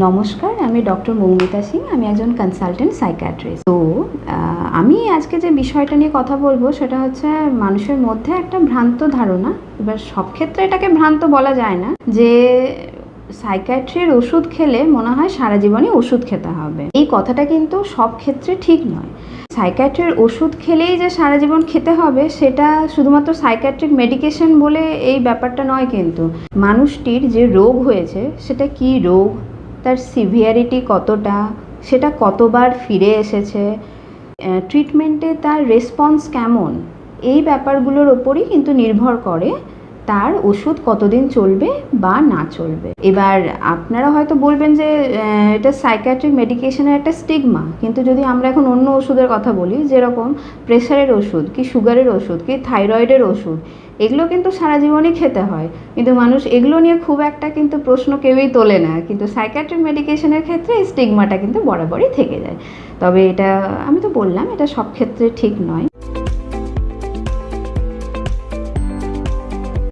নমস্কার, আমি ডক্টর মৌমিতা সিং। আমি একজন কনসালটেন্ট সাইকিয়াট্রিস্ট। তো আমি আজকে যে বিষয়টা নিয়ে কথা বলবো সেটা হচ্ছে মানুষের মধ্যে একটা ভ্রান্ত ধারণা। এবার সব ক্ষেত্রে এটাকে ভ্রান্ত বলা যায় না যে সাইকিয়াট্রির ওষুধ খেলে মনে হয় সারা জীবনই ওষুধ খেতে হবে। এই কথাটা কিন্তু সব ক্ষেত্রে ঠিক নয়। সাইকিয়াট্রির ওষুধ খেলেই যে সারা জীবন খেতে হবে সেটা শুধুমাত্র সাইকিয়াট্রিক মেডিকেশন বলে এই ব্যাপারটা নয়। কিন্তু মানুষটির যে রোগ হয়েছে সেটা কী রোগ, তার সিভিয়ারিটি কতটা, সেটা কতবার ফিরে এসেছে, ট্রিটমেন্টে তার রেসপন্স কেমন, এই ব্যাপারগুলোর ওপরই কিন্তু নির্ভর করে তার ওষুধ কতদিন চলবে বা না চলবে। এবার আপনারা হয়তো বলবেন যে এটা সাইকিয়াট্রিক মেডিকেশনের একটা স্টিগমা, কিন্তু যদি আমরা এখন অন্য ওষুধের কথা বলি, যেরকম প্রেশারের ওষুধ কি সুগারের ওষুধ কি থাইরয়েডের ওষুধ, এগুলো কিন্তু সারা জীবনই খেতে হয়, কিন্তু মানুষ এগুলো নিয়ে খুব একটা কিন্তু প্রশ্ন কেউই তোলে না। কিন্তু সাইকিয়াট্রিক মেডিকেশনের ক্ষেত্রে এই স্টিগমাটা কিন্তু বরাবরই থেকে যায়। তবে এটা আমি তো বললাম এটা সব ক্ষেত্রে ঠিক নয়।